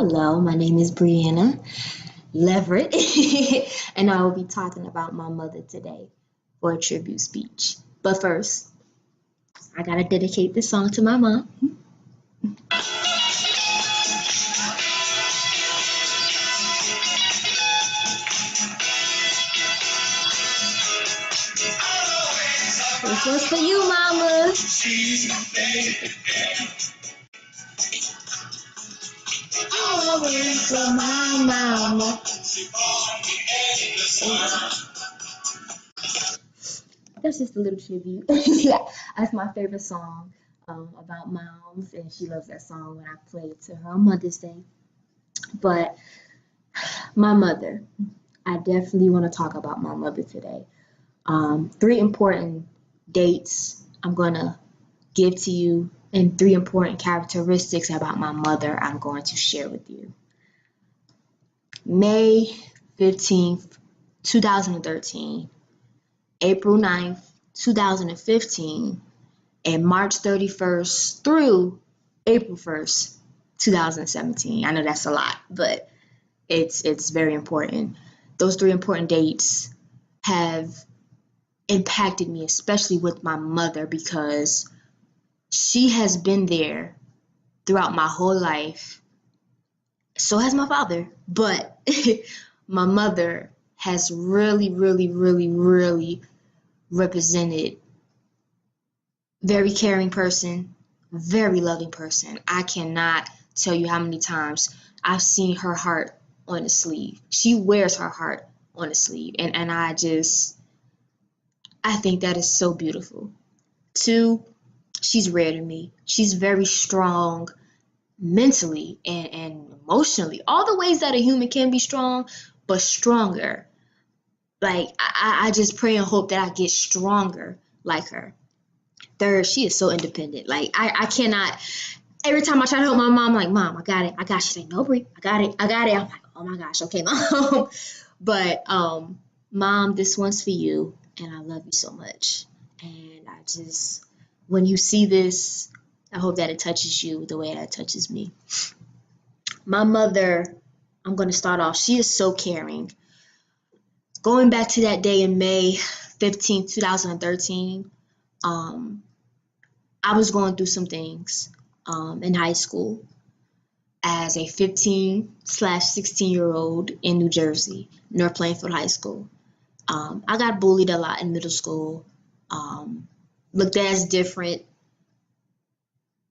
Hello, my name is Brianna Leverett, and I will be talking about my mother today for a tribute speech. But first, I gotta dedicate this song to my mom. This one's for you, mama. Always for my mama. That's just a little tribute. Yeah, that's my favorite song about moms, and she loves that song when I play it to her on Mother's Day. But my mother, I definitely want to talk about my mother today. Three important dates I'm going to give to you, and three important characteristics about my mother I'm going to share with you. May 15th, 2013, April 9th, 2015, and March 31st through April 1st, 2017. I know that's a lot, but it's very important. Those three important dates have impacted me, especially with my mother, because she has been there throughout my whole life. So has my father, but my mother has really, really, really, really represented very caring person, very loving person. I cannot tell you how many times I've seen her heart on a sleeve. She wears her heart on a sleeve, and I think that is so beautiful. Two, she's rare to me. She's very strong mentally and emotionally, all the ways that a human can be strong, but stronger. Like, I just pray and hope that I get stronger like her. Third, she is so independent. Like, I cannot, every time I try to help my mom, I'm like, Mom, I got it. She's like, no, Brie, I got it. I'm like, oh my gosh, okay, Mom. But, Mom, this one's for you, and I love you so much. And when you see this, I hope that it touches you the way that it touches me. My mother, I'm going to start off, she is so caring. Going back to that day in May 15th, 2013, I was going through some things in high school as a 15/16-year-old in New Jersey, North Plainfield High School. I got bullied a lot in middle school, looked at as different,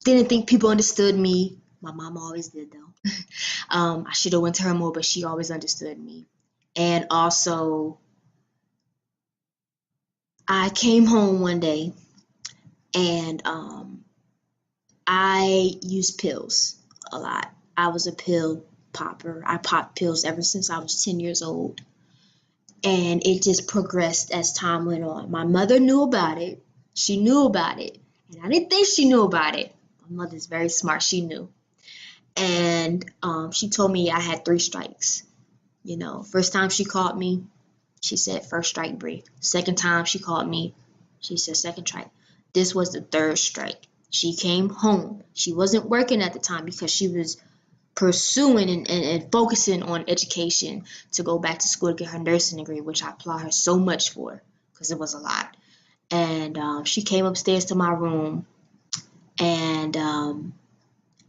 didn't think people understood me. My mom always did, though. I should have went to her more, but she always understood me. And also, I came home one day and I used pills a lot. I was a pill popper. I popped pills ever since I was 10 years old. And it just progressed as time went on. My mother knew about it. She knew about it. And I didn't think she knew about it. My mother's very smart. She knew. And she told me I had 3 strikes. You know, first time she called me, she said, first strike, Bree. Second time she called me, she said, second strike. This was the third strike. She came home. She wasn't working at the time because she was pursuing and focusing on education to go back to school to get her nursing degree, which I applaud her so much for because it was a lot. And she came upstairs to my room, and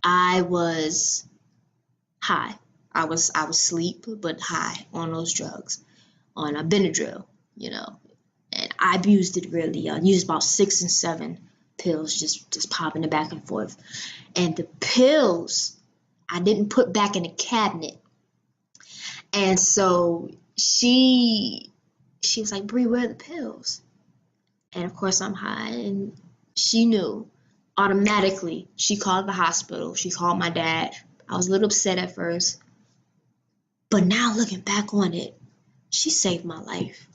I was high. I was asleep, but high on those drugs, on a Benadryl, you know. And I abused it really. I used about 6 and 7 pills, just popping it back and forth. And the pills I didn't put back in the cabinet. And so she was like, Bree, where are the pills? And of course I'm high, and she knew. Automatically, she called the hospital. She called my dad. I was a little upset at first. But now looking back on it, she saved my life.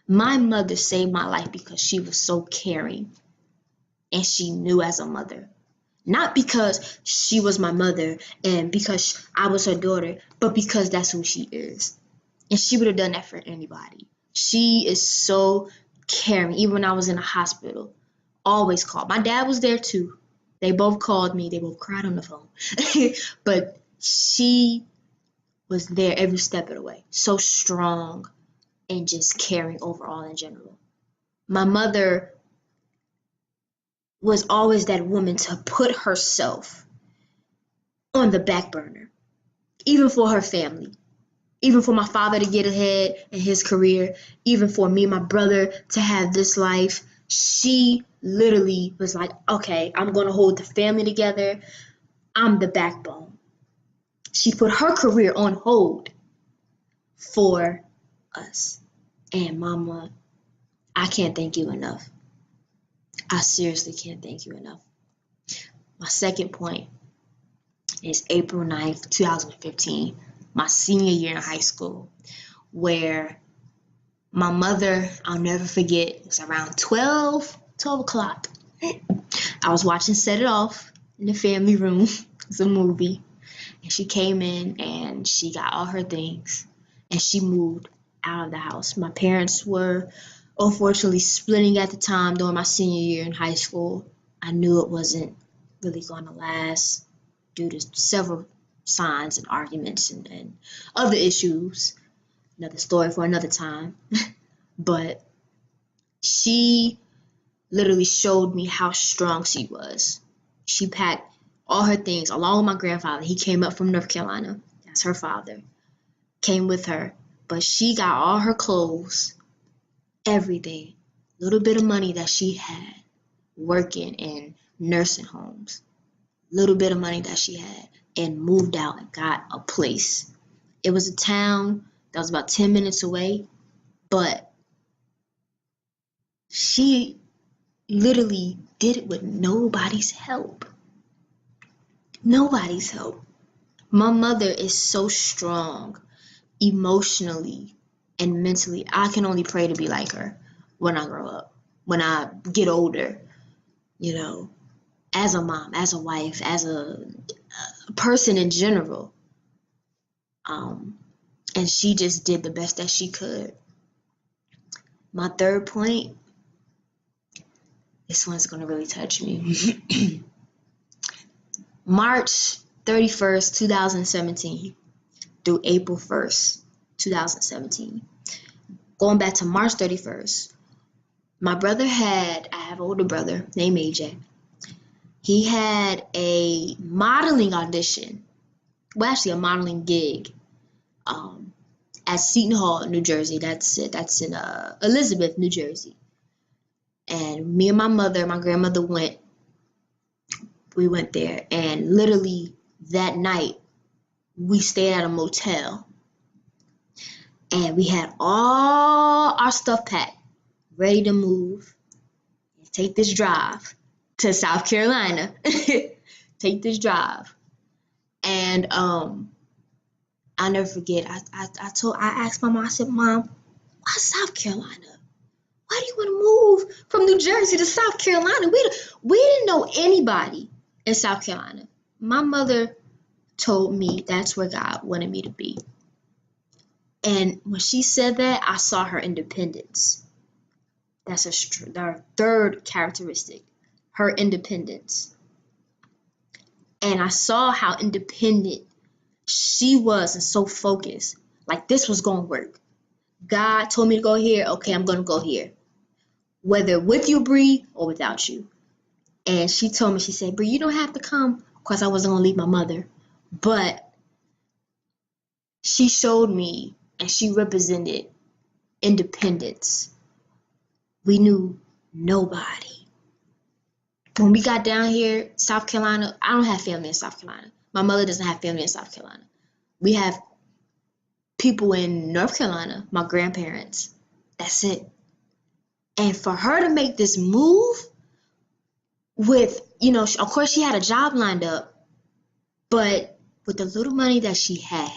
My mother saved my life because she was so caring. And she knew as a mother. Not because she was my mother and because I was her daughter, but because that's who she is. And she would have done that for anybody. She is so caring. Even when I was in the hospital, always called. My dad was there too. They both called me. They both cried on the phone. But She was there every step of the way. So strong and just caring overall in general. My mother was always that woman to put herself on the back burner, even for her family, even for my father to get ahead in his career, even for me and my brother to have this life. She literally was like, okay, I'm going to hold the family together. I'm the backbone. She put her career on hold for us. And mama, I can't thank you enough. I seriously can't thank you enough. My second point is April 9th, 2015, my senior year in high school, where my mother, I'll never forget, it was around 12 o'clock. I was watching Set It Off in the family room. It's a movie. And she came in and she got all her things and she moved out of the house. My parents were unfortunately splitting at the time during my senior year in high school. I knew it wasn't really going to last due to several signs and arguments and other issues. Another story for another time. But she literally showed me how strong she was. She packed all her things along with my grandfather. He came up from North Carolina. That's her father. Came with her. But she got all her clothes, everything, little bit of money that she had working in nursing homes, little bit of money that she had, and moved out and got a place. It was a town that was about 10 minutes away, but she literally did it with nobody's help. Nobody's help. My mother is so strong emotionally and mentally. I can only pray to be like her when I grow up, when I get older, you know, as a mom, as a wife, as a person in general. And she just did the best that she could. My third point, this one's going to really touch me. March 31st, 2017 through April 1st, 2017. Going back to March 31st, my brother I have an older brother named AJ. He had a modeling audition, well, actually a modeling gig at Seton Hall, New Jersey. That's it. That's in Elizabeth, New Jersey. And me and my mother, my grandmother we went there, and literally that night we stayed at a motel and we had all our stuff packed, ready to move and take this drive to South Carolina. Take this drive. And I'll never forget, I asked my mom, I said, Mom, why South Carolina? Why do you want to move from New Jersey to South Carolina? We didn't know anybody in South Carolina. My mother told me that's where God wanted me to be. And when she said that, I saw her independence. That's our third characteristic, her independence. And I saw how independent she was and so focused. Like this was going to work. God told me to go here. Okay, I'm going to go here. Whether with you, Bree, or without you. And she told me, she said, Bree, you don't have to come. Of course, I wasn't going to leave my mother. But she showed me and she represented independence. We knew nobody. When we got down here, South Carolina, I don't have family in South Carolina. My mother doesn't have family in South Carolina. We have people in North Carolina, my grandparents. That's it. And for her to make this move with, of course she had a job lined up, but with the little money that she had,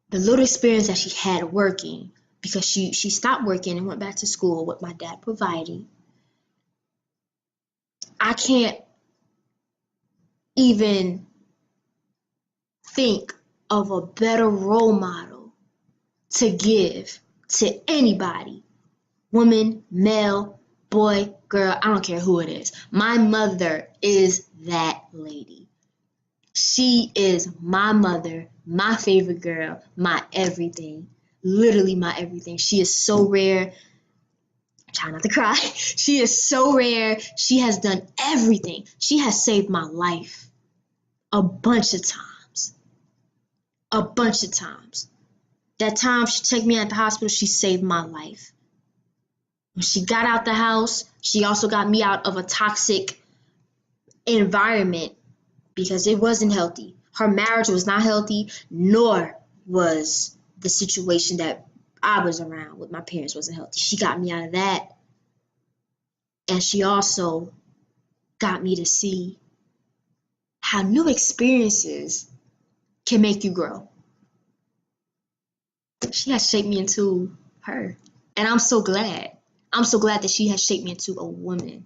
the little experience that she had working, because she stopped working and went back to school with my dad providing, I can't even think of a better role model to give to anybody, woman, male, boy, girl, I don't care who it is. My mother is that lady. She is my mother, my favorite girl, my everything. Literally my everything. She is so rare. Try not to cry. She is so rare. She has done everything. She has saved my life a bunch of times. A bunch of times. That time she took me at the hospital, she saved my life. When she got out the house, she also got me out of a toxic environment because it wasn't healthy. Her marriage was not healthy, nor was the situation that I was around with my parents wasn't healthy. She got me out of that. And she also got me to see how new experiences can make you grow. She has shaped me into her. And I'm so glad. I'm so glad that she has shaped me into a woman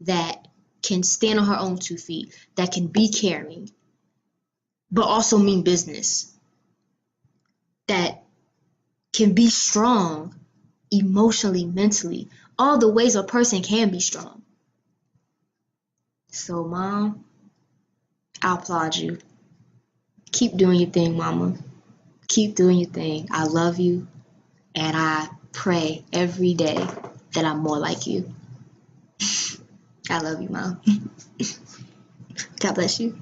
that can stand on her own 2 feet, that can be caring, but also mean business, that can be strong emotionally, mentally, all the ways a person can be strong. So, Mom, I applaud you. Keep doing your thing, Mama. Keep doing your thing. I love you, and I pray every day that I'm more like you. I love you, Mom. God bless you.